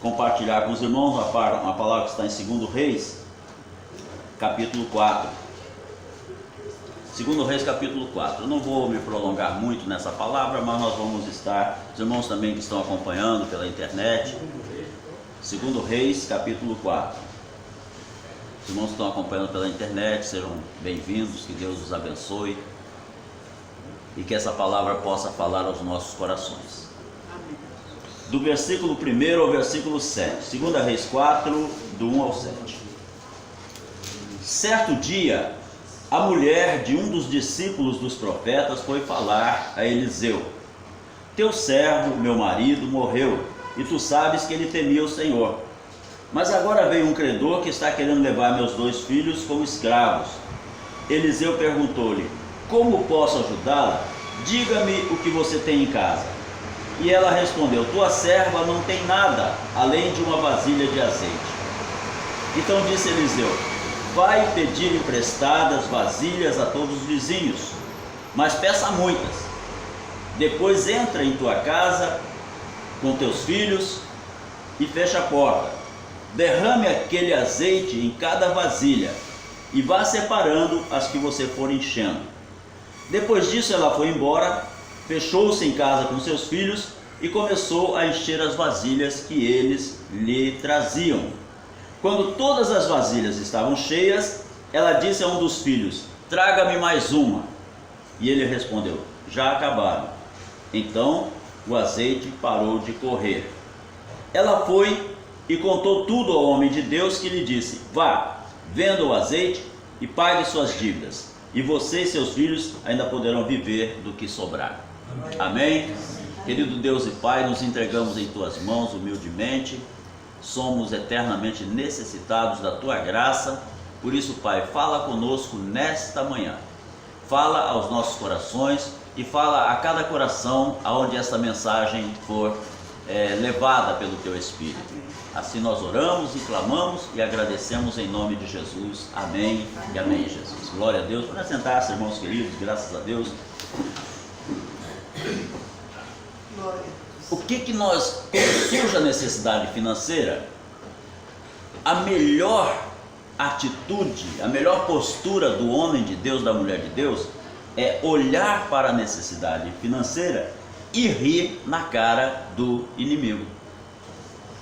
compartilhar com os irmãos uma palavra que está em 2 Reis, capítulo 4. 2 Reis, capítulo 4. Eu não vou me prolongar muito nessa palavra, mas nós vamos estar, os irmãos também que estão acompanhando pela internet, 2 Reis, capítulo 4. Os irmãos que estão acompanhando pela internet, sejam bem-vindos, que Deus os abençoe e que essa palavra possa falar aos nossos corações. Do versículo 1 ao versículo 7, 2 Reis 4, do 1 ao 7. Certo dia, a mulher de um dos discípulos dos profetas foi falar a Eliseu: teu servo, meu marido, morreu, e tu sabes que ele temia o Senhor. Mas agora veio um credor que está querendo levar meus 2 filhos como escravos. Eliseu perguntou-lhe: como posso ajudá-la? Diga-me o que você tem em casa. E ela respondeu: tua serva não tem nada, além de uma vasilha de azeite. Então disse Eliseu: vai pedir emprestadas vasilhas a todos os vizinhos, mas peça muitas. Depois entra em tua casa com teus filhos e fecha a porta. Derrame aquele azeite em cada vasilha e vá separando as que você for enchendo. Depois disso ela foi embora, fechou-se em casa com seus filhos e começou a encher as vasilhas que eles lhe traziam. Quando todas as vasilhas estavam cheias, ela disse a um dos filhos: traga-me mais uma. E ele respondeu: já acabaram. Então o azeite parou de correr. Ela foi e contou tudo ao homem de Deus, que lhe disse: vá, venda o azeite e pague suas dívidas, e você e seus filhos ainda poderão viver do que sobrar. Amém? Querido Deus e Pai, nos entregamos em tuas mãos humildemente. Somos eternamente necessitados da tua graça. Por isso, Pai, fala conosco nesta manhã. Fala aos nossos corações e fala a cada coração aonde esta mensagem for levada pelo teu Espírito. Assim nós oramos e clamamos e agradecemos em nome de Jesus. Amém e amém, Jesus. Glória a Deus. Vamos sentar-se, irmãos queridos, graças a Deus. O que nós, quando surge a necessidade financeira, a melhor atitude, a melhor postura do homem de Deus, da mulher de Deus, é olhar para a necessidade financeira e rir na cara do inimigo.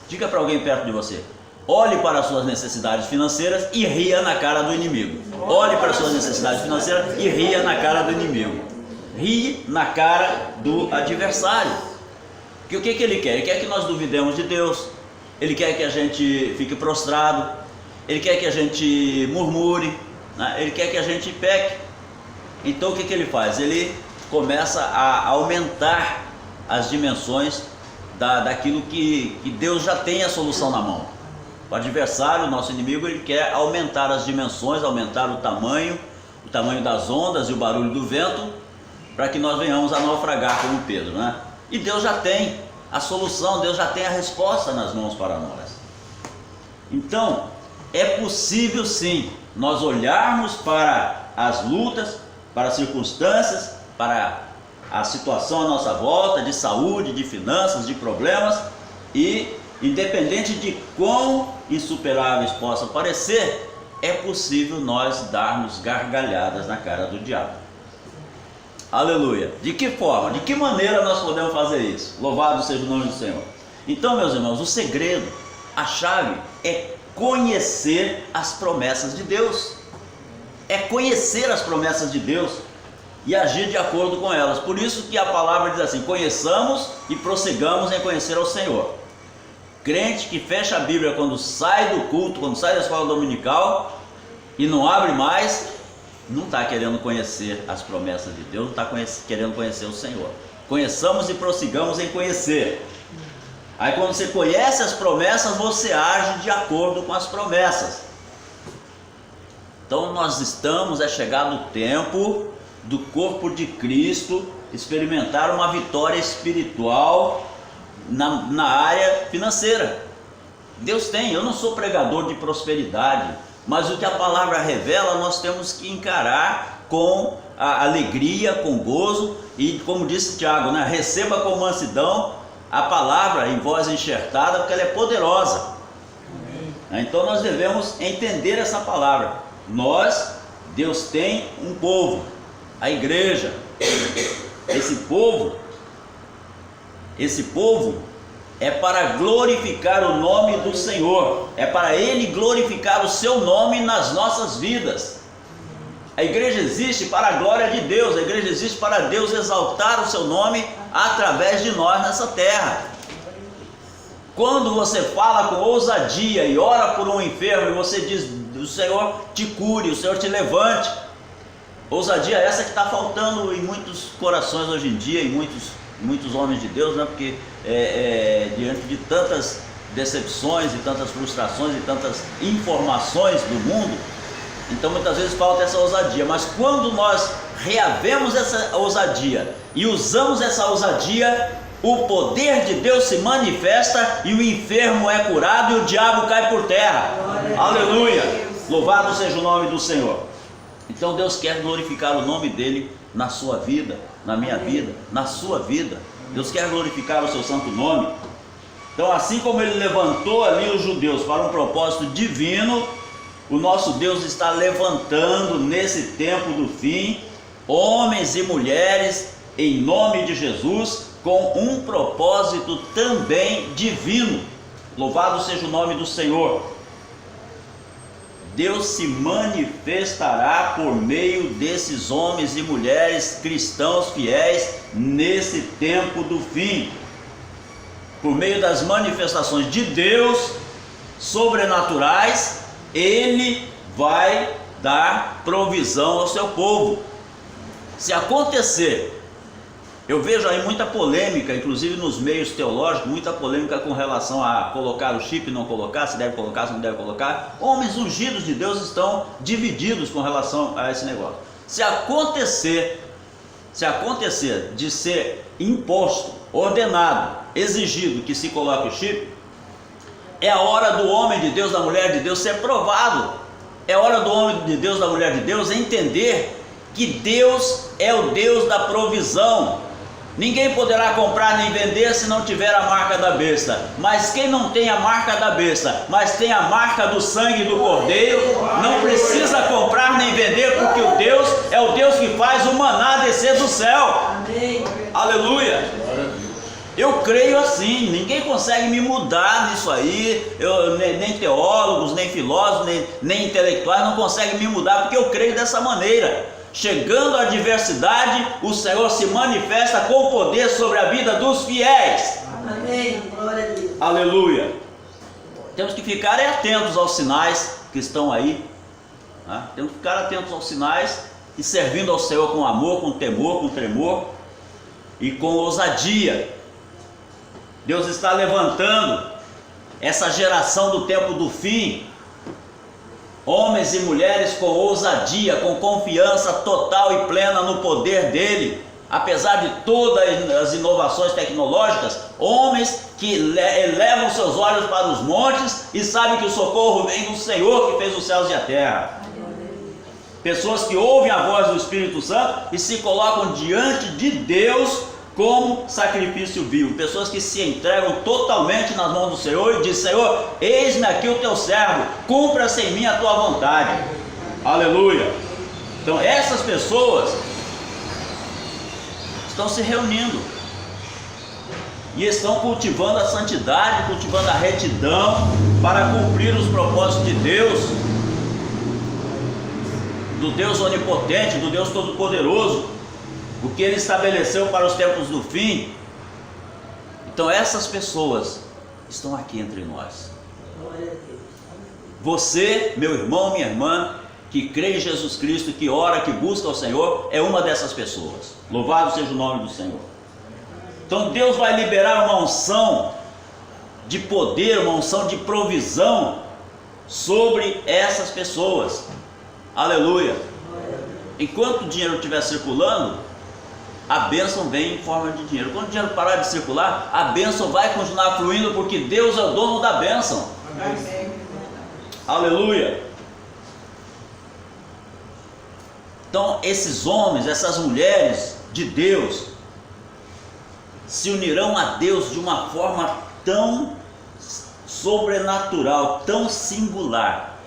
Diga para alguém perto de você: olhe para as suas necessidades financeiras e ria na cara do inimigo. Olhe para as suas necessidades financeiras e ria na cara do inimigo. Rie na cara do adversário. Porque o que ele quer? Ele quer que nós duvidemos de Deus. Ele quer que a gente fique prostrado. Ele quer que a gente murmure, né? Ele quer que a gente peque. Então o que ele faz? Ele começa a aumentar as dimensões daquilo que Deus já tem a solução na mão. O adversário, o nosso inimigo, ele quer aumentar as dimensões, aumentar o tamanho das ondas e o barulho do vento, para que nós venhamos a naufragar como Pedro, né? E Deus já tem a solução, Deus já tem a resposta nas mãos para nós. Então, é possível sim nós olharmos para as lutas, para as circunstâncias, para a situação à nossa volta, de saúde, de finanças, de problemas, e independente de quão insuperáveis possam parecer, é possível nós darmos gargalhadas na cara do diabo. Aleluia! De que forma, de que maneira nós podemos fazer isso? Louvado seja o nome do Senhor. Então, meus irmãos, o segredo, a chave é conhecer as promessas de Deus. É conhecer as promessas de Deus e agir de acordo com elas. Por isso que a palavra diz assim: conheçamos e prossigamos em conhecer ao Senhor. Crente que fecha a Bíblia quando sai do culto, quando sai da escola dominical e não abre mais, não está querendo conhecer as promessas de Deus, não está querendo conhecer o Senhor. Conheçamos e prossigamos em conhecer. Aí quando você conhece as promessas, você age de acordo com as promessas. Então nós estamos, é chegado o tempo do corpo de Cristo experimentar uma vitória espiritual na área financeira. Deus tem. Eu não sou pregador de prosperidade, mas o que a palavra revela nós temos que encarar com a alegria, com gozo, e como disse Tiago, né? Receba com mansidão a palavra em voz enxertada, porque ela é poderosa. Então nós devemos entender essa palavra. Deus tem um povo, a igreja. Esse povo é para glorificar o nome do Senhor, é para Ele glorificar o seu nome nas nossas vidas. A igreja existe para a glória de Deus, a igreja existe para Deus exaltar o seu nome através de nós nessa terra. Quando você fala com ousadia e ora por um enfermo e você diz: o Senhor te cure, o Senhor te levante. Ousadia essa que está faltando em muitos corações hoje em dia, em muitos homens de Deus, né? Porque diante de tantas decepções e tantas frustrações e tantas informações do mundo, então muitas vezes falta essa ousadia. Mas quando nós reavemos essa ousadia e usamos essa ousadia, o poder de Deus se manifesta e o enfermo é curado e o diabo cai por terra. Aleluia! Louvado seja o nome do Senhor. Então Deus quer glorificar o nome dele na sua vida, na minha vida, na sua vida. Deus quer glorificar o seu santo nome. Então, assim como ele levantou ali os judeus para um propósito divino, o nosso Deus está levantando nesse tempo do fim homens e mulheres em nome de Jesus, com um propósito também divino. Louvado seja o nome do Senhor. Deus se manifestará por meio desses homens e mulheres cristãos fiéis nesse tempo do fim, por meio das manifestações de Deus sobrenaturais. Ele vai dar provisão ao seu povo. Se acontecer, eu vejo aí muita polêmica, inclusive nos meios teológicos, muita polêmica com relação a colocar o chip, não colocar, se deve colocar, se não deve colocar. Homens ungidos de Deus estão divididos com relação a esse negócio. Se acontecer de ser imposto, ordenado, exigido que se coloque o chip, é a hora do homem de Deus, da mulher de Deus ser provado. É a hora do homem de Deus, da mulher de Deus entender que Deus é o Deus da provisão. Ninguém poderá comprar nem vender se não tiver a marca da besta. Mas quem não tem a marca da besta, mas tem a marca do sangue do Cordeiro, não precisa comprar nem vender, porque o Deus é o Deus que faz o maná descer do céu. Amém. Aleluia. Eu creio assim, ninguém consegue me mudar nisso aí, nem teólogos, nem filósofos, nem intelectuais não conseguem me mudar, porque eu creio dessa maneira. Chegando a adversidade, o Senhor se manifesta com poder sobre a vida dos fiéis. Amém. Glória a Deus. Aleluia. Temos que ficar atentos aos sinais que estão aí, né? Temos que ficar atentos aos sinais e servindo ao Senhor com amor, com temor, com tremor e com ousadia. Deus está levantando essa geração do tempo do fim, homens e mulheres com ousadia, com confiança total e plena no poder dele, apesar de todas as inovações tecnológicas, homens que elevam seus olhos para os montes e sabem que o socorro vem do Senhor que fez os céus e a terra. Pessoas que ouvem a voz do Espírito Santo e se colocam diante de Deus como sacrifício vivo. Pessoas que se entregam totalmente nas mãos do Senhor e dizem: Senhor, eis-me aqui o teu servo, cumpra-se em mim a tua vontade. Aleluia. Então essas pessoas estão se reunindo e estão cultivando a santidade, cultivando a retidão para cumprir os propósitos de Deus, do Deus onipotente, do Deus todo-poderoso, o que ele estabeleceu para os tempos do fim. Então essas pessoas estão aqui entre nós. Você, meu irmão, minha irmã, que crê em Jesus Cristo, que ora, que busca o Senhor, é uma dessas pessoas. Louvado seja o nome do Senhor. Então Deus vai liberar uma unção de poder, uma unção de provisão sobre essas pessoas. Aleluia. Enquanto o dinheiro estiver circulando, a bênção vem em forma de dinheiro. Quando o dinheiro parar de circular, a bênção vai continuar fluindo, porque Deus é o dono da bênção. Amém. Aleluia. Então esses homens, essas mulheres de Deus, se unirão a Deus de uma forma tão sobrenatural, tão singular,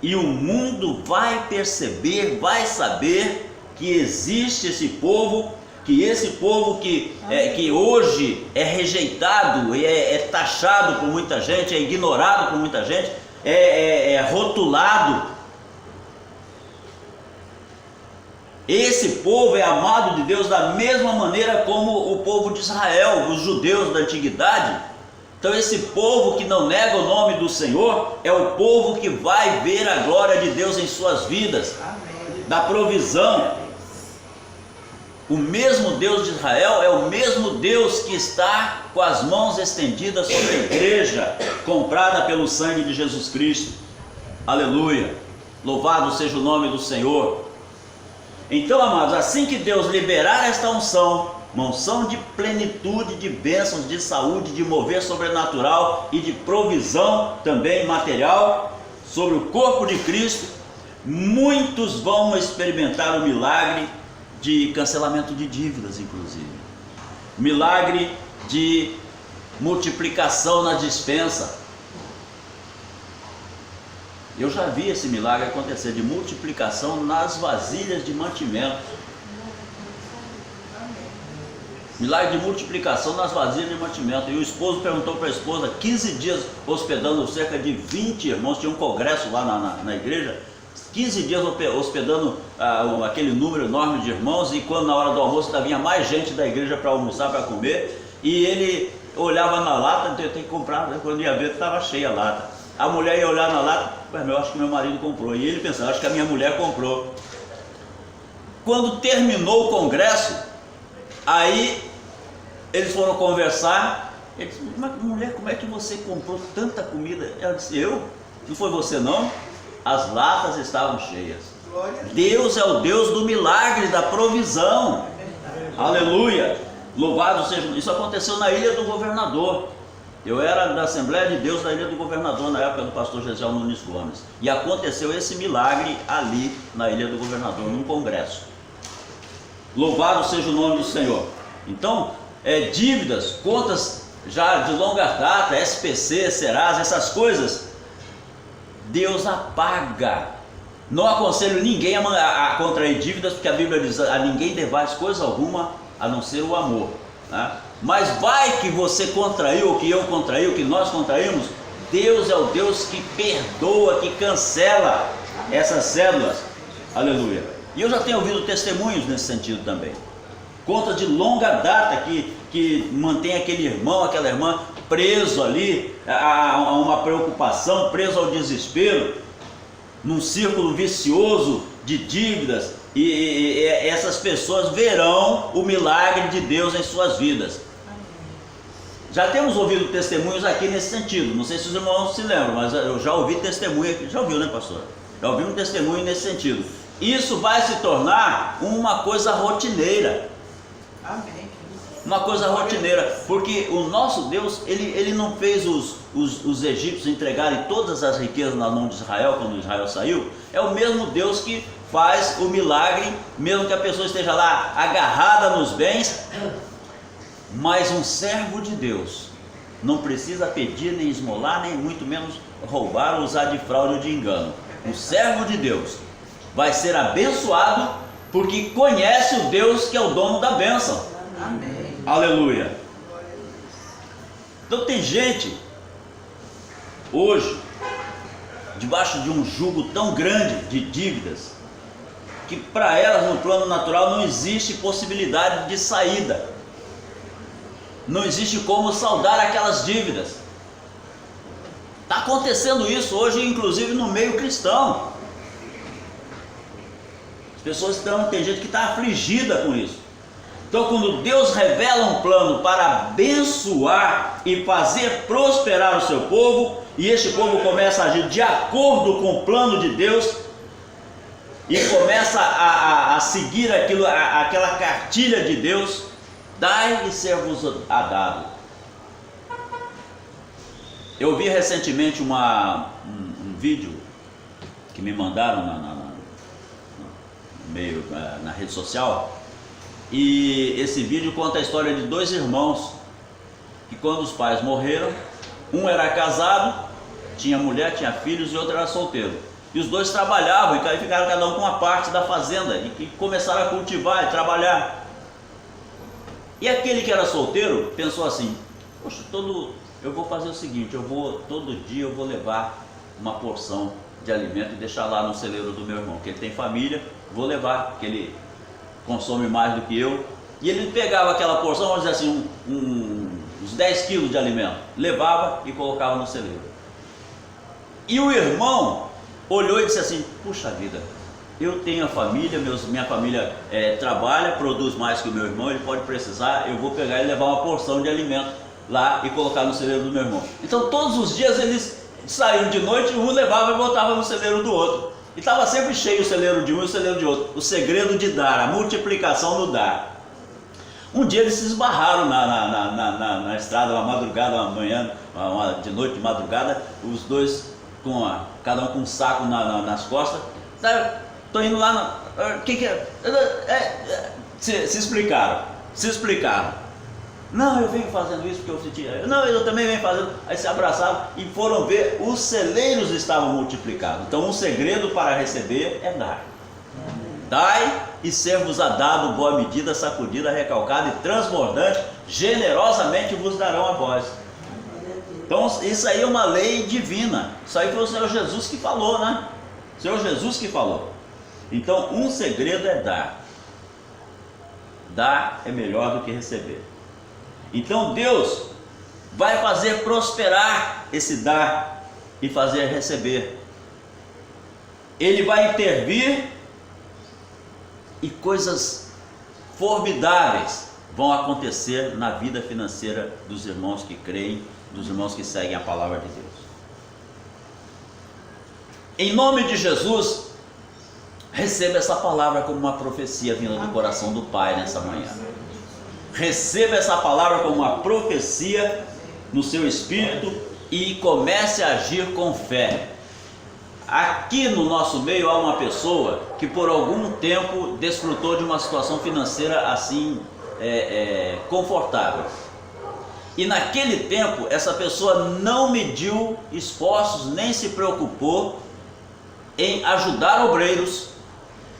e o mundo vai perceber, vai saber que existe esse povo, que esse povo que hoje é rejeitado, é taxado por muita gente, é ignorado por muita gente, é rotulado. Esse povo é amado de Deus da mesma maneira como o povo de Israel, os judeus da antiguidade. Então esse povo que não nega o nome do Senhor é o povo que vai ver a glória de Deus em suas vidas, da provisão. O mesmo Deus de Israel é o mesmo Deus que está com as mãos estendidas sobre a igreja, comprada pelo sangue de Jesus Cristo. Aleluia! Louvado seja o nome do Senhor. Então, amados, assim que Deus liberar esta unção, uma unção de plenitude, de bênçãos, de saúde, de mover sobrenatural e de provisão também material sobre o corpo de Cristo, muitos vão experimentar o milagre de cancelamento de dívidas, inclusive. Milagre de multiplicação na dispensa. Eu já vi esse milagre acontecer, de multiplicação nas vasilhas de mantimento. Milagre de multiplicação nas vasilhas de mantimento. E o esposo perguntou para a esposa, 15 dias hospedando cerca de 20 irmãos, tinha um congresso lá na igreja, 15 dias hospedando aquele número enorme de irmãos, e quando na hora do almoço vinha mais gente da igreja para almoçar, para comer, e ele olhava na lata, então eu tenho que comprar, quando ia ver estava cheia a lata. A mulher ia olhar na lata, eu acho que meu marido comprou, e ele pensava, acho que a minha mulher comprou. Quando terminou o congresso, aí eles foram conversar. Ele disse, mas mulher, como é que você comprou tanta comida? Ela disse, eu? Não foi você não? As latas estavam cheias. Deus é o Deus do milagre, da provisão. Aleluia! Louvado seja. Isso aconteceu na Ilha do Governador. Eu era da Assembleia de Deus da Ilha do Governador na época do pastor Gesiel Nunes Gomes. E aconteceu esse milagre ali na Ilha do Governador, num congresso. Louvado seja o nome do Senhor. Então, dívidas, contas já de longa data, SPC, Serasa, essas coisas, Deus apaga. Não aconselho ninguém a contrair dívidas, porque a Bíblia diz, a ninguém devais coisa alguma, a não ser o amor, né? Mas vai que você contraiu, ou que eu contraí, ou que nós contraímos, Deus é o Deus que perdoa, que cancela essas cédulas. Aleluia. E eu já tenho ouvido testemunhos nesse sentido também. Contas de longa data que mantém aquele irmão, aquela irmã preso ali a uma preocupação, preso ao desespero, num círculo vicioso de dívidas, e essas pessoas verão o milagre de Deus em suas vidas. Já temos ouvido testemunhos aqui nesse sentido, não sei se os irmãos se lembram, mas eu já ouvi testemunho aqui, já ouviu, né, pastor? Já ouvi um testemunho nesse sentido. Isso vai se tornar uma coisa rotineira. Amém. Uma coisa rotineira, porque o nosso Deus, ele não fez os egípcios entregarem todas as riquezas na mão de Israel quando Israel saiu. É o mesmo Deus que faz o milagre, mesmo que a pessoa esteja lá agarrada nos bens. Mas um servo de Deus não precisa pedir, nem esmolar, nem muito menos roubar ou usar de fraude ou de engano. Um servo de Deus vai ser abençoado porque conhece o Deus que é o dono da bênção. Amém. Aleluia. Então tem gente hoje debaixo de um jugo tão grande de dívidas que para elas no plano natural não existe possibilidade de saída. Não existe como saldar aquelas dívidas. Está acontecendo isso hoje, inclusive no meio cristão. As pessoas tem gente que está afligida com isso. Então, quando Deus revela um plano para abençoar e fazer prosperar o seu povo, e este povo começa a agir de acordo com o plano de Deus, e começa a seguir aquela cartilha de Deus, dai e ser-vos a dado. Eu vi recentemente um vídeo que me mandaram na rede social, E esse vídeo conta a história de dois irmãos que, quando os pais morreram, um era casado, tinha mulher, tinha filhos, e outro era solteiro. E os dois trabalhavam e ficaram cada um com uma parte da fazenda e começaram a cultivar e trabalhar. E aquele que era solteiro pensou assim: poxa, eu vou fazer o seguinte, todo dia eu vou levar uma porção de alimento e deixar lá no celeiro do meu irmão, que ele tem família, vou levar, que ele consome mais do que eu. E ele pegava aquela porção, vamos dizer assim, uns 10 quilos de alimento, levava e colocava no celeiro. E o irmão olhou e disse assim: puxa vida, eu tenho a família, minha família trabalha, produz mais que o meu irmão, ele pode precisar, eu vou pegar e levar uma porção de alimento lá e colocar no celeiro do meu irmão. Então todos os dias eles saíam de noite, um levava e botava no celeiro do outro. E estava sempre cheio o celeiro de um e o celeiro de outro. O segredo de dar, a multiplicação no dar. Um dia eles se esbarraram na estrada, uma madrugada, uma manhã, de noite, de madrugada, os dois, cada um com um saco nas costas. Estou indo lá, o que é? Se explicaram. Não, eu venho fazendo isso porque eu senti. Não, eu também venho fazendo. Aí se abraçaram e foram ver, os celeiros estavam multiplicados. Então, um segredo para receber é dar. Dai e ser-vos-á dado, boa medida, sacudida, recalcada e transbordante, generosamente vos darão a vós. Então, isso aí é uma lei divina. Isso aí foi o Senhor Jesus que falou, né? O Senhor Jesus que falou. Então, um segredo é dar. Dar é melhor do que receber. Então Deus vai fazer prosperar esse dar e fazer receber. Ele vai intervir e coisas formidáveis vão acontecer na vida financeira dos irmãos que creem, dos irmãos que seguem a palavra de Deus. Em nome de Jesus, receba essa palavra como uma profecia vinda do coração do Pai nessa manhã. Receba essa palavra como uma profecia no seu espírito e comece a agir com fé. Aqui no nosso meio há uma pessoa que por algum tempo desfrutou de uma situação financeira assim confortável. E naquele tempo essa pessoa não mediu esforços nem se preocupou em ajudar obreiros,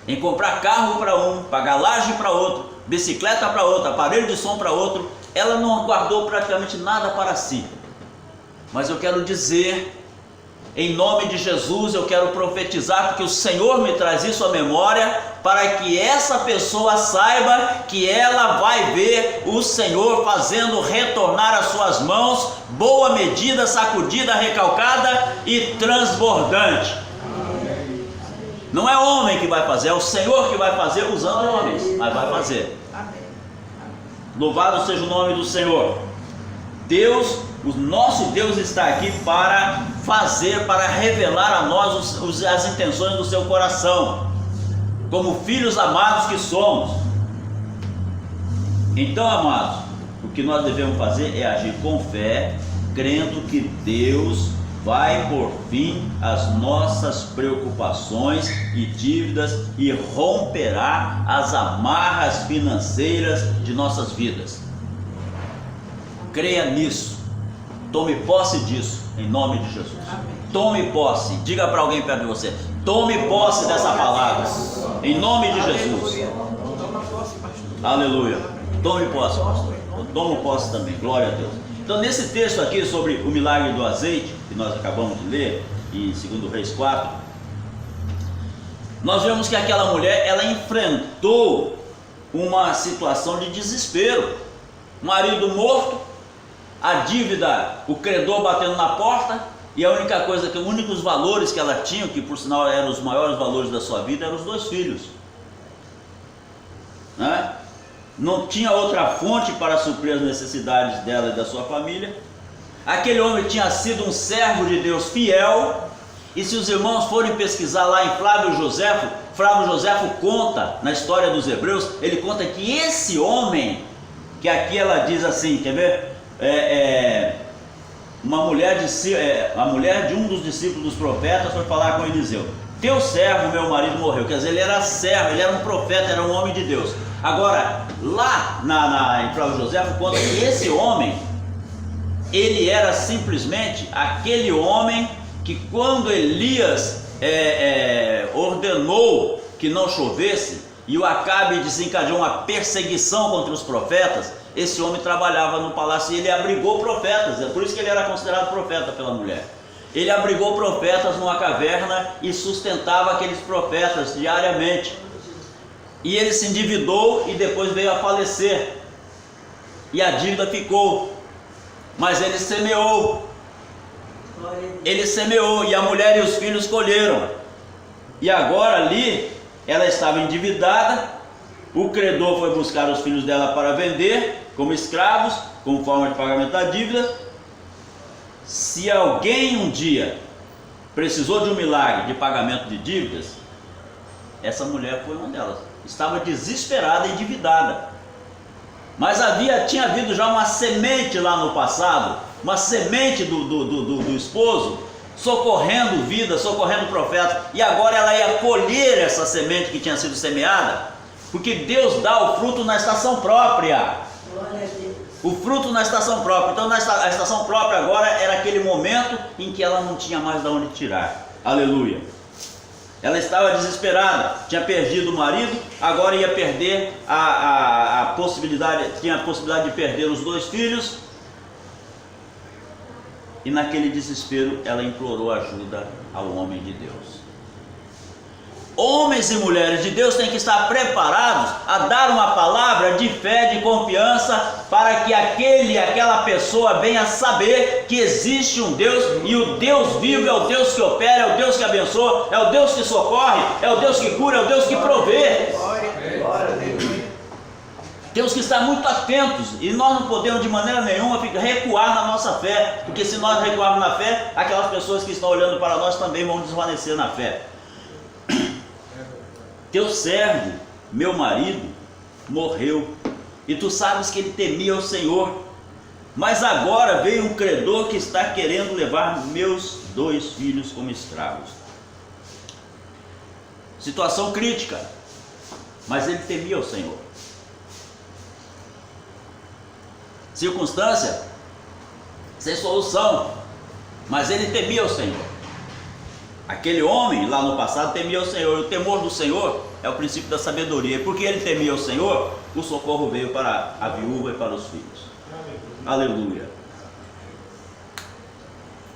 em comprar carro para um, pagar laje para outro, bicicleta para outro, aparelho de som para outro. Ela não guardou praticamente nada para si. Mas eu quero dizer, em nome de Jesus, eu quero profetizar, porque o Senhor me traz isso à memória, para que essa pessoa saiba que ela vai ver o Senhor fazendo retornar às suas mãos, boa medida, sacudida, recalcada e transbordante. Não é homem que vai fazer, é o Senhor que vai fazer usando homens, mas vai fazer. Louvado seja o nome do Senhor. Deus, o nosso Deus está aqui para fazer, para revelar a nós as intenções do seu coração, como filhos amados que somos. Então, amados, o que nós devemos fazer é agir com fé, crendo que Deus vai por fim às nossas preocupações e dívidas e romperá as amarras financeiras de nossas vidas. Creia nisso, tome posse disso, em nome de Jesus. Tome posse, diga para alguém perto de você: tome posse dessa palavra, em nome de Jesus. Aleluia. Tome posse, pastor. Eu tomo posse também, glória a Deus. Então, nesse texto aqui sobre o milagre do azeite, que nós acabamos de ler, em 2 Reis 4, nós vemos que aquela mulher, ela enfrentou uma situação de desespero. Marido morto, a dívida, o credor batendo na porta, e a única coisa, os únicos valores que ela tinha, que por sinal eram os maiores valores da sua vida, eram os 2 filhos, né? Não tinha outra fonte para suprir as necessidades dela e da sua família. Aquele homem tinha sido um servo de Deus fiel, e se os irmãos forem pesquisar lá em Flávio Joséfo conta, na história dos Hebreus, ele conta que esse homem, que aqui ela diz assim, quer ver? A mulher de um dos discípulos dos profetas foi falar com Eliseu: teu servo, meu marido, morreu. Quer dizer, ele era servo, ele era um profeta, era um homem de Deus. Agora, lá em Flávio José, conta que esse homem, ele era simplesmente aquele homem que quando Elias ordenou que não chovesse e o Acabe desencadeou uma perseguição contra os profetas, esse homem trabalhava no palácio e ele abrigou profetas, é por isso que ele era considerado profeta pela mulher. Ele abrigou profetas numa caverna e sustentava aqueles profetas diariamente. E ele se endividou e depois veio a falecer. E a dívida ficou. Mas ele semeou. Ele semeou e a mulher e os filhos colheram. E agora ali, ela estava endividada. O credor foi buscar os filhos dela para vender como escravos, como forma de pagamento da dívida. Se alguém um dia precisou de um milagre de pagamento de dívidas, essa mulher foi uma delas. Estava desesperada e endividada. Mas tinha havido já uma semente lá no passado, uma semente do esposo, socorrendo vida, socorrendo o profeta. E agora ela ia colher essa semente que tinha sido semeada, porque Deus dá o fruto na estação própria. O fruto na estação própria. Então a estação própria agora era aquele momento em que ela não tinha mais de onde tirar. Aleluia. Ela estava desesperada, tinha perdido o marido, agora ia perder a possibilidade, tinha a possibilidade de perder os 2 filhos. E naquele desespero ela implorou ajuda ao homem de Deus. Homens e mulheres de Deus têm que estar preparados a dar uma palavra de fé, de confiança, para que aquela pessoa venha saber que existe um Deus, e o Deus vivo é o Deus que opera, é o Deus que abençoa, é o Deus que socorre, é o Deus que cura, é o Deus que provê. Temos que estar muito atentos, e nós não podemos de maneira nenhuma recuar na nossa fé, porque se nós recuarmos na fé, aquelas pessoas que estão olhando para nós também vão desvanecer na fé. Teu servo, meu marido, morreu, e tu sabes que ele temia o Senhor, mas agora veio um credor que está querendo levar meus 2 filhos como escravos. Situação crítica, mas ele temia o Senhor. Circunstância sem solução, mas ele temia o Senhor. Aquele homem lá no passado temia o Senhor. O temor do Senhor é o princípio da sabedoria. Porque ele temia o Senhor, o socorro veio para a viúva e para os filhos. Aleluia.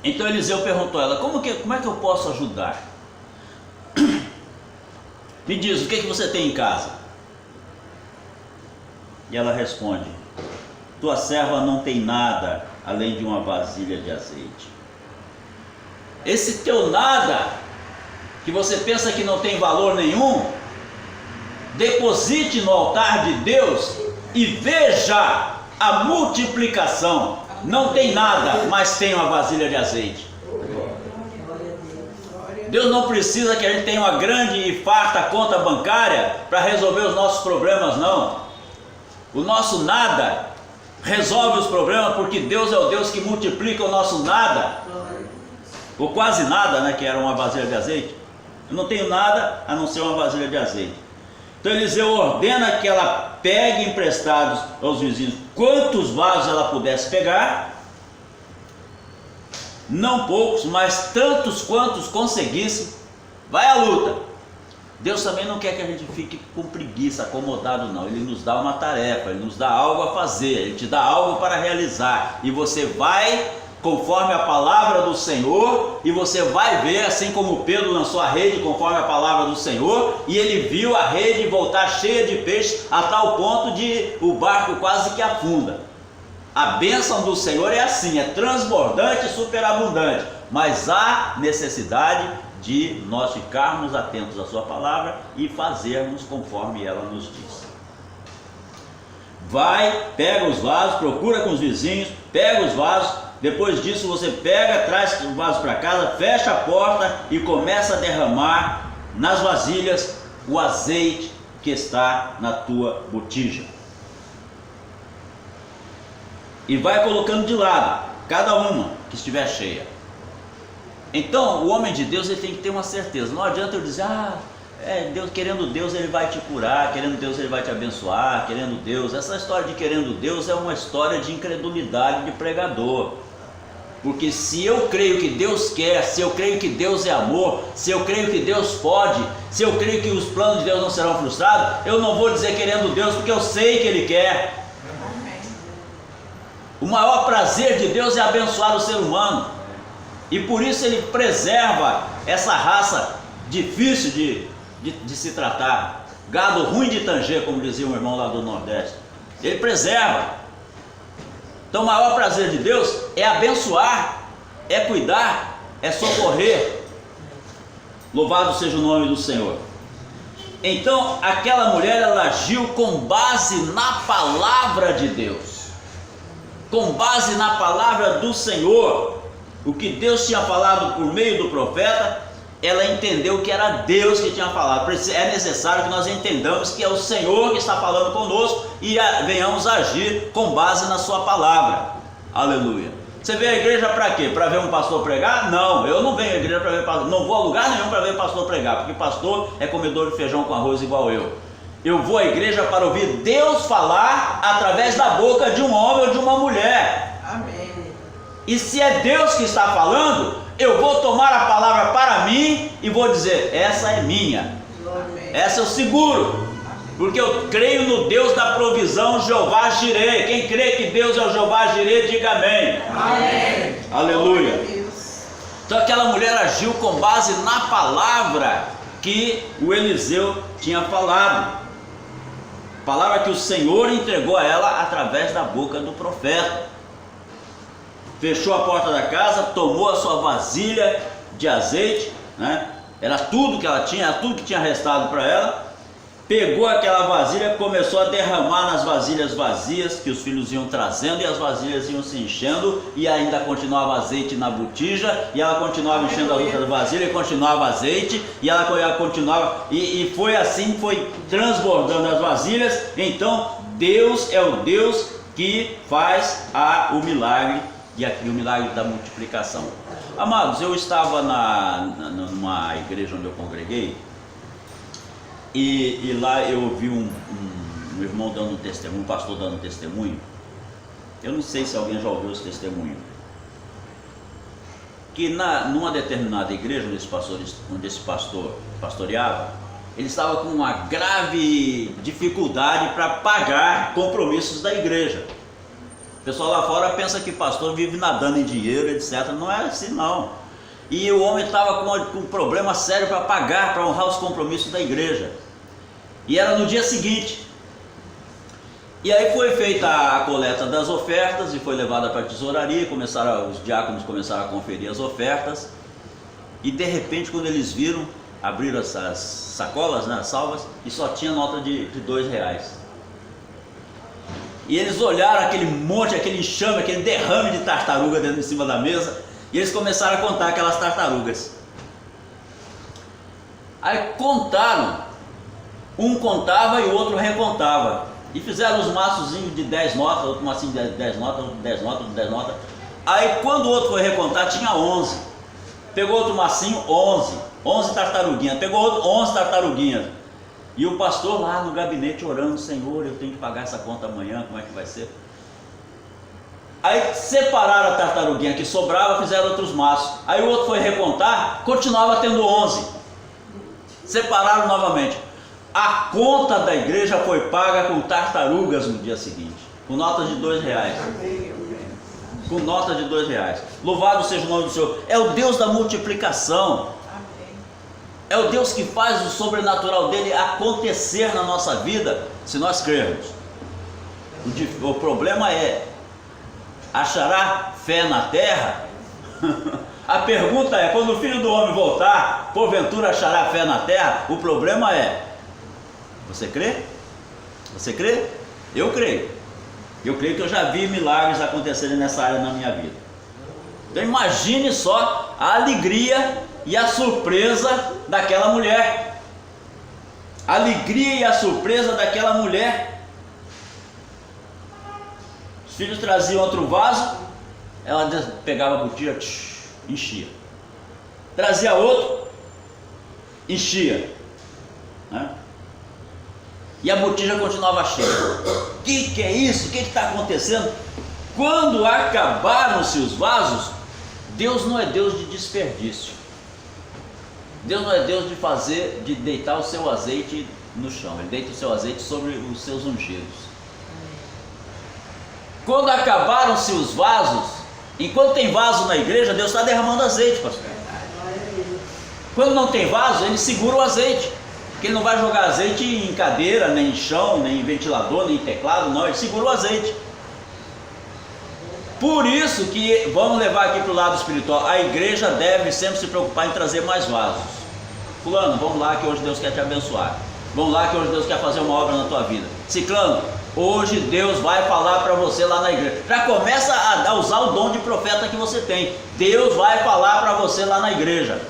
Então Eliseu perguntou a ela: como é que eu posso ajudar? Me diz, o que você tem em casa? E ela responde: tua serva não tem nada além de uma vasilha de azeite. Esse teu nada, que você pensa que não tem valor nenhum, deposite no altar de Deus e veja a multiplicação. Não tem nada, mas tem uma vasilha de azeite. Deus não precisa que a gente tenha uma grande e farta conta bancária para resolver os nossos problemas, não. O nosso nada resolve os problemas, porque Deus é o Deus que multiplica o nosso nada, ou quase nada, né, que era uma vasilha de azeite. Eu não tenho nada a não ser uma vasilha de azeite. Então Eliseu ordena que ela pegue emprestados aos vizinhos quantos vasos ela pudesse pegar, não poucos, mas tantos quantos conseguisse. Vai à luta. Deus também não quer que a gente fique com preguiça, acomodado, não. Ele nos dá uma tarefa, Ele nos dá algo a fazer, Ele te dá algo para realizar, e você vai conforme a palavra do Senhor, e você vai ver, assim como Pedro lançou a rede conforme a palavra do Senhor, e ele viu a rede voltar cheia de peixe, a tal ponto de o barco quase que afunda. A bênção do Senhor é assim, é transbordante e superabundante, mas há necessidade de nós ficarmos atentos à sua palavra e fazermos conforme ela nos diz. Vai, pega os vasos, procura com os vizinhos, pega os vasos. Depois disso você pega, traz o vaso para casa, fecha a porta e começa a derramar nas vasilhas o azeite que está na tua botija. E vai colocando de lado, cada uma que estiver cheia. Então o homem de Deus ele tem que ter uma certeza. Não adianta eu dizer, Deus, querendo Deus ele vai te curar, querendo Deus ele vai te abençoar, querendo Deus. Essa história de querendo Deus é uma história de incredulidade de pregador. Porque se eu creio que Deus quer, se eu creio que Deus é amor, se eu creio que Deus pode, se eu creio que os planos de Deus não serão frustrados, eu não vou dizer querendo Deus, porque eu sei que Ele quer. Amém. O maior prazer de Deus é abençoar o ser humano. E por isso Ele preserva essa raça difícil de se tratar. Gado ruim de tanger, como dizia um irmão lá do Nordeste. Ele preserva. Então o maior prazer de Deus é abençoar, é cuidar, é socorrer. Louvado seja o nome do Senhor. Então aquela mulher, ela agiu com base na palavra de Deus, com base na palavra do Senhor. O que Deus tinha falado por meio do profeta, ela entendeu que era Deus que tinha falado. É necessário que nós entendamos que é o Senhor que está falando conosco e venhamos agir com base na sua palavra. Aleluia. Você vem à igreja para quê? Para ver um pastor pregar? Não, eu não venho à igreja para ver pastor, não vou a lugar nenhum para ver pastor pregar, porque pastor é comedor de feijão com arroz igual eu. Eu vou à igreja para ouvir Deus falar através da boca de um homem ou de uma mulher. Amém. E se é Deus que está falando, eu vou tomar a palavra para mim e vou dizer, essa é minha, Amém. essa eu seguro, porque eu creio no Deus da provisão, Jeová Jireh. Quem crê que Deus é o Jeová Jireh, diga amém. Amém. Aleluia. Glória a Deus. Então aquela mulher agiu com base na palavra que o Eliseu tinha falado, palavra que o Senhor entregou a ela através da boca do profeta. Fechou a porta da casa, tomou a sua vasilha de azeite, né? Era tudo que ela tinha, era tudo que tinha restado para ela. Pegou aquela vasilha, começou a derramar nas vasilhas vazias que os filhos iam trazendo, e as vasilhas iam se enchendo, e ainda continuava azeite na botija, e ela continuava enchendo as outras vasilhas, e continuava azeite, e ela continuava, e foi assim, foi transbordando as vasilhas. Então Deus é o Deus que faz o milagre, e aqui o milagre da multiplicação. Amados, eu estava numa igreja onde eu congreguei, e lá eu ouvi um irmão dando um testemunho, um pastor dando um testemunho. Eu não sei se alguém já ouviu esse testemunho, que numa determinada igreja onde esse pastor pastoreava, ele estava com uma grave dificuldade para pagar compromissos da igreja. O pessoal lá fora pensa que pastor vive nadando em dinheiro, etc. Não é assim não. E o homem estava com um problema sério para pagar, para honrar os compromissos da igreja. E era no dia seguinte. E aí foi feita a coleta das ofertas e foi levada para a tesouraria. Os diáconos começaram a conferir as ofertas. E de repente, quando eles viram, abriram as sacolas, né, as salvas, e só tinha nota de R$2. E eles olharam aquele monte, aquele enxame, aquele derrame de tartaruga dentro em cima da mesa, e eles começaram a contar aquelas tartarugas. Aí contaram, um contava e o outro recontava, e fizeram os maçozinhos de 10 notas, outro macinho de 10 notas, 10 notas, 10 notas. Aí quando o outro foi recontar, tinha 11. Pegou outro macinho, 11 tartaruguinhas, pegou outro, 11 tartaruguinhas. E o pastor lá no gabinete orando, Senhor, eu tenho que pagar essa conta amanhã, como é que vai ser? Aí separaram a tartaruguinha que sobrava, fizeram outros maços. Aí o outro foi recontar, continuava tendo 11. Separaram novamente. A conta da igreja foi paga com tartarugas no dia seguinte, com notas de R$2. Amém. Com nota de R$2. Louvado seja o nome do Senhor. É o Deus da multiplicação. É o Deus que faz o sobrenatural dele acontecer na nossa vida, se nós crermos. O problema é, achará fé na terra? A pergunta é, quando o Filho do Homem voltar, porventura achará fé na terra? O problema é, você crê? Você crê? Eu creio. Eu creio que eu já vi milagres acontecerem nessa área na minha vida. Então imagine só a alegria e a surpresa daquela mulher. A alegria e a surpresa daquela mulher. Os filhos traziam outro vaso, ela pegava a botija, enchia. Trazia outro, enchia. né? E a botija continuava cheia. Que é isso? O que está acontecendo? Quando acabaram-se os vasos, Deus não é Deus de desperdício. Deus não é Deus de deitar o seu azeite no chão. Ele deita o seu azeite sobre os seus ungidos. Quando acabaram-se os vasos, enquanto tem vaso na igreja, Deus está derramando azeite, pastor. Quando não tem vaso, ele segura o azeite. Porque ele não vai jogar azeite em cadeira, nem em chão, nem em ventilador, nem em teclado, não. Ele segura o azeite. Por isso que, vamos levar aqui para o lado espiritual, a igreja deve sempre se preocupar em trazer mais vasos. Fulano, vamos lá que hoje Deus quer te abençoar. Vamos lá que hoje Deus quer fazer uma obra na tua vida. Ciclano, hoje Deus vai falar para você lá na igreja. Já começa a usar o dom de profeta que você tem. Deus vai falar para você lá na igreja.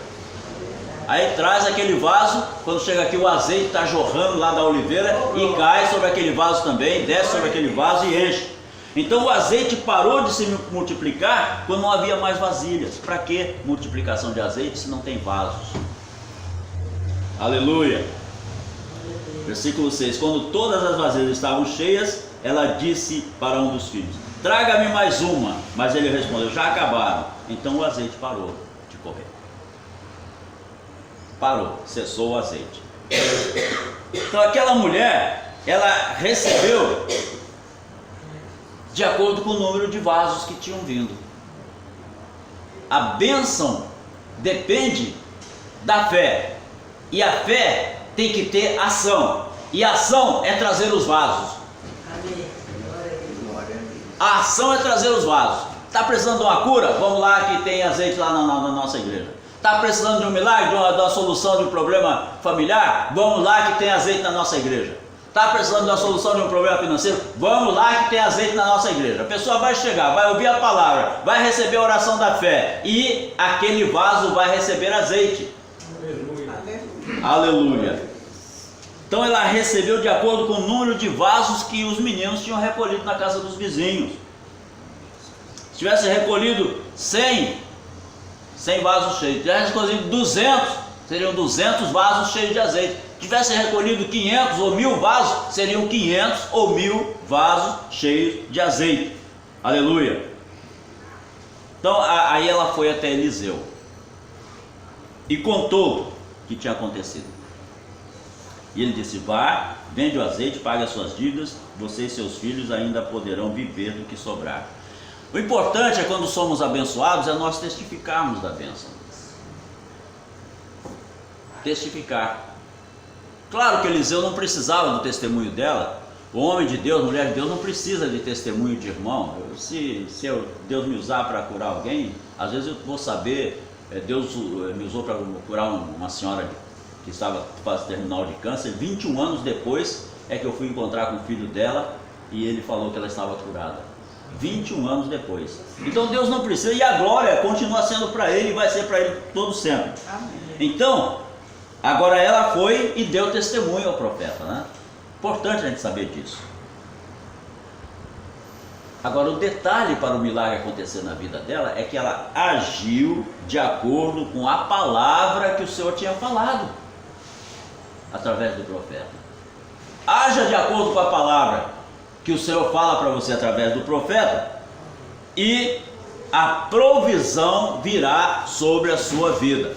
Aí traz aquele vaso, quando chega aqui o azeite está jorrando lá da oliveira e cai sobre aquele vaso também, desce sobre aquele vaso e enche. Então o azeite parou de se multiplicar quando não havia mais vasilhas. Para que multiplicação de azeite se não tem vasos? Aleluia! Versículo 6: quando todas as vasilhas estavam cheias, ela disse para um dos filhos: traga-me mais uma. Mas ele respondeu: já acabaram. Então o azeite parou de correr. Parou, cessou o azeite. Então aquela mulher, ela recebeu de acordo com o número de vasos que tinham vindo. A bênção depende da fé, e a fé tem que ter ação, e a ação é trazer os vasos. A ação é trazer os vasos. Está precisando de uma cura? Vamos lá que tem azeite lá na nossa igreja. Está precisando de um milagre, de uma solução de um problema familiar? Vamos lá que tem azeite na nossa igreja. Está precisando de uma solução de um problema financeiro? Vamos lá que tem azeite na nossa igreja. A pessoa vai chegar, vai ouvir a palavra, vai receber a oração da fé e aquele vaso vai receber azeite. Aleluia. Aleluia. Então ela recebeu de acordo com o número de vasos que os meninos tinham recolhido na casa dos vizinhos. Se tivesse recolhido 100 vasos cheios, tivesse recolhido 200, seriam 200 vasos cheios de azeite. Tivesse recolhido 500 ou 1000 vasos, seriam 500 ou 1000 vasos cheios de azeite. Aleluia. Então aí ela foi até Eliseu e contou o que tinha acontecido. E ele disse: vá, vende o azeite, pague as suas dívidas, você e seus filhos ainda poderão viver do que sobrar. O importante é, quando somos abençoados, é nós testificarmos da bênção. Testificar. Claro que Eliseu não precisava do testemunho dela. O homem de Deus, mulher de Deus, não precisa de testemunho de irmão. Se Deus me usar para curar alguém, às vezes eu vou saber. Deus me usou para curar uma senhora que estava em fase terminal de câncer. 21 anos depois é que eu fui encontrar com o filho dela e ele falou que ela estava curada. 21 anos depois. Então Deus não precisa, e a glória continua sendo para ele e vai ser para ele todo sempre. Amém. Então, agora ela foi e deu testemunho ao profeta, né? Importante a gente saber disso. Agora, o detalhe para o milagre acontecer na vida dela é que ela agiu de acordo com a palavra que o Senhor tinha falado através do profeta. Haja de acordo com a palavra que o Senhor fala para você através do profeta, e a provisão virá sobre a sua vida.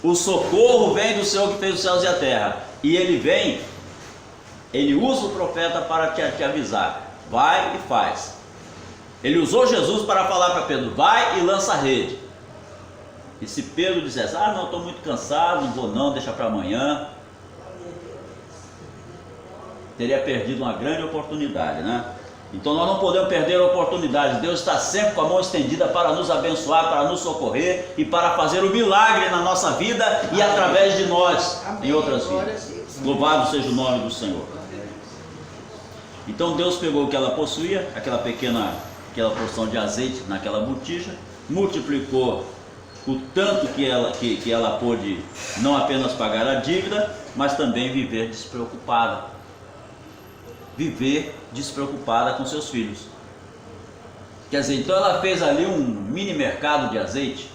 O socorro vem do Senhor que fez os céus e a terra, e ele usa o profeta para te avisar: vai e faz. Ele usou Jesus para falar para Pedro: vai e lança a rede. E se Pedro dissesse: não, estou muito cansado, não vou não, deixa para amanhã, teria perdido uma grande oportunidade, né? Então nós não podemos perder a oportunidade. Deus está sempre com a mão estendida para nos abençoar, para nos socorrer e para fazer o milagre na nossa vida e através de nós em outras vidas. Louvado seja o nome do Senhor. Então Deus pegou o que ela possuía, aquela porção de azeite naquela botija, multiplicou o tanto que ela pôde não apenas pagar a dívida, mas também viver despreocupada. Viver despreocupada com seus filhos. Quer dizer, então ela fez ali um mini mercado de azeite.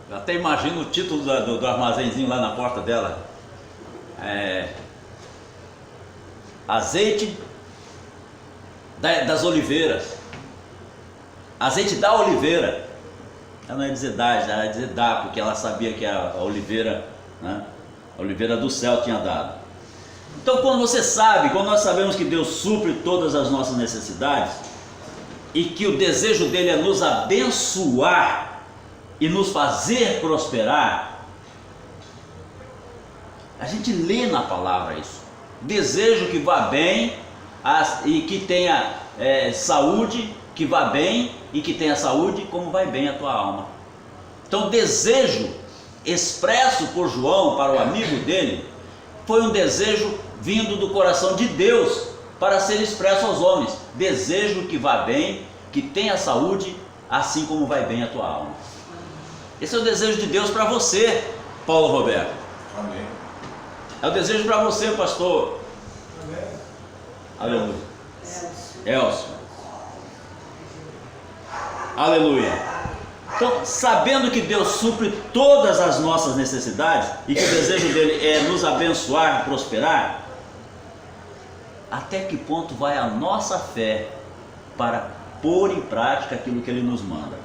Eu até imagino o título do armazenzinho lá na porta dela. Azeite das oliveiras. Azeite da oliveira. Ela não ia dizer da, ela ia dizer da, porque ela sabia que a oliveira, né, a oliveira do céu tinha dado. Então, quando você sabe, quando nós sabemos que Deus supre todas as nossas necessidades e que o desejo dele é nos abençoar e nos fazer prosperar, a gente lê na palavra isso. Desejo que vá bem e que tenha saúde, que vá bem e que tenha saúde, como vai bem a tua alma. Então, desejo expresso por João para o amigo dele foi um desejo vindo do coração de Deus para ser expresso aos homens. Desejo que vá bem, que tenha saúde, assim como vai bem a tua alma. Esse é o desejo de Deus para você, Paulo Roberto. Amém. É o desejo para você, pastor. Amém. Aleluia. Elcio. Aleluia. Então, sabendo que Deus supre todas as nossas necessidades e que o desejo dele é nos abençoar, prosperar, até que ponto vai a nossa fé para pôr em prática aquilo que ele nos manda?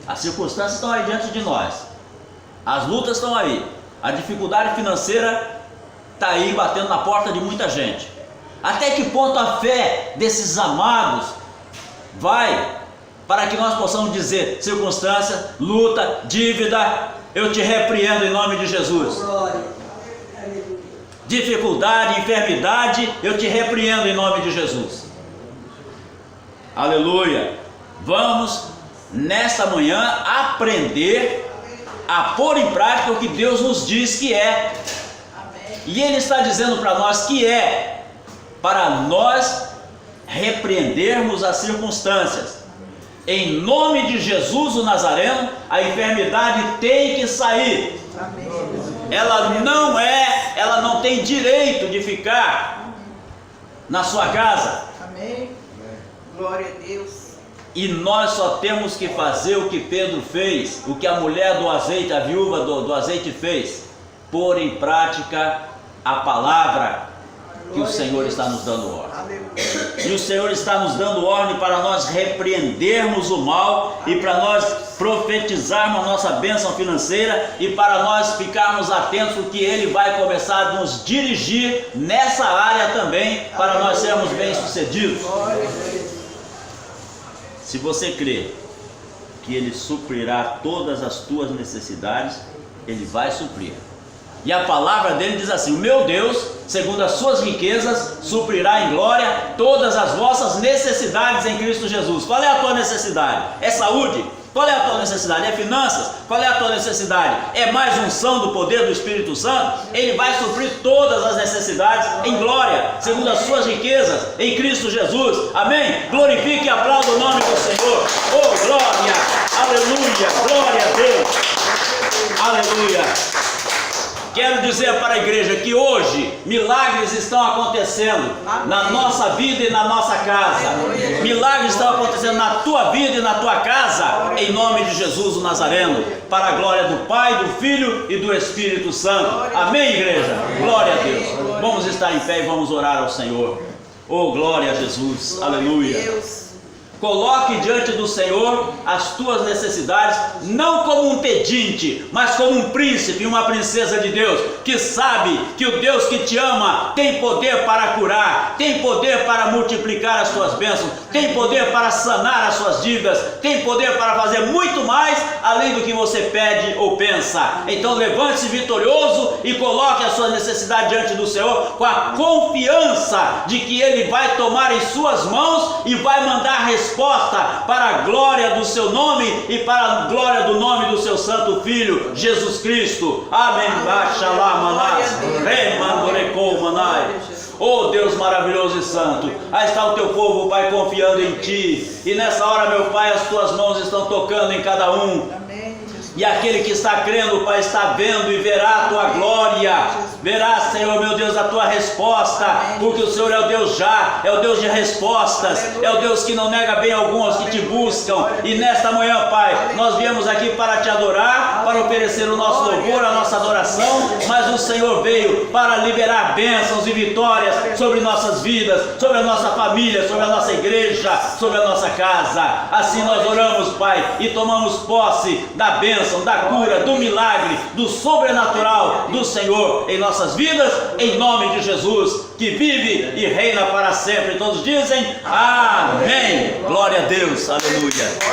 As circunstâncias estão aí diante de nós, as lutas estão aí, a dificuldade financeira está aí batendo na porta de muita gente. Até que ponto a fé desses amados vai para que nós possamos dizer: circunstância, luta, dívida, eu te repreendo em nome de Jesus. Dificuldade, enfermidade, eu te repreendo em nome de Jesus. Aleluia. Vamos nesta manhã aprender a pôr em prática o que Deus nos diz que é. E Ele está dizendo para nós que é para nós repreendermos as circunstâncias. Em nome de Jesus o Nazareno, a enfermidade tem que sair. Amém. Ela não tem direito de ficar na sua casa. Amém. Glória a Deus. E nós só temos que fazer o que Pedro fez, o que a mulher do azeite, a viúva do azeite fez: pôr em prática a palavra que o Senhor está nos dando ordem. E o Senhor está nos dando ordem para nós repreendermos o mal e para nós profetizarmos a nossa bênção financeira e para nós ficarmos atentos porque Ele vai começar a nos dirigir nessa área também para nós sermos bem-sucedidos. Se você crê que Ele suprirá todas as tuas necessidades, Ele vai suprir. E a palavra dele diz assim: o meu Deus, segundo as suas riquezas, suprirá em glória todas as vossas necessidades em Cristo Jesus. Qual é a tua necessidade? É saúde? Qual é a tua necessidade? É finanças? Qual é a tua necessidade? É mais unção do poder do Espírito Santo? Ele vai suprir todas as necessidades em glória, segundo as suas riquezas em Cristo Jesus. Amém? Glorifique e aplauda o nome do Senhor. Oh, glória! Aleluia! Glória a Deus! Aleluia! Quero dizer para a igreja que hoje milagres estão acontecendo na nossa vida e na nossa casa. Milagres estão acontecendo na tua vida e na tua casa, em nome de Jesus o Nazareno, para a glória do Pai, do Filho e do Espírito Santo. Amém, igreja? Glória a Deus. Vamos estar em pé e vamos orar ao Senhor. Oh, glória a Jesus. Aleluia. Coloque diante do Senhor as tuas necessidades, não como um pedinte, mas como um príncipe e uma princesa de Deus, que sabe que o Deus que te ama tem poder para curar, tem poder para multiplicar as tuas bênçãos, tem poder para sanar as suas dívidas, tem poder para fazer muito mais além do que você pede ou pensa. Então levante-se vitorioso e coloque a sua necessidade diante do Senhor com a confiança de que Ele vai tomar em suas mãos e vai mandar resposta para a glória do seu nome e para a glória do nome do seu santo Filho, Jesus Cristo. Amém. Oh Deus maravilhoso e santo, aí está o teu povo, Pai, confiando em Ti. E nessa hora, meu Pai, as Tuas mãos estão tocando em cada um. E aquele que está crendo, Pai, está vendo e verá a tua glória. Verá, Senhor, meu Deus, a tua resposta. Porque o Senhor é o Deus já, é o Deus de respostas. É o Deus que não nega bem algum aos que te buscam. E nesta manhã, Pai, nós viemos aqui para te adorar, para oferecer o nosso louvor, a nossa adoração. Mas o Senhor veio para liberar bênçãos e vitórias sobre nossas vidas, sobre a nossa família, sobre a nossa igreja, sobre a nossa casa. Assim nós oramos, Pai, e tomamos posse da bênção, da cura, do milagre, do sobrenatural do Senhor em nossas vidas, em nome de Jesus, que vive e reina para sempre. Todos dizem amém. Glória a Deus, aleluia.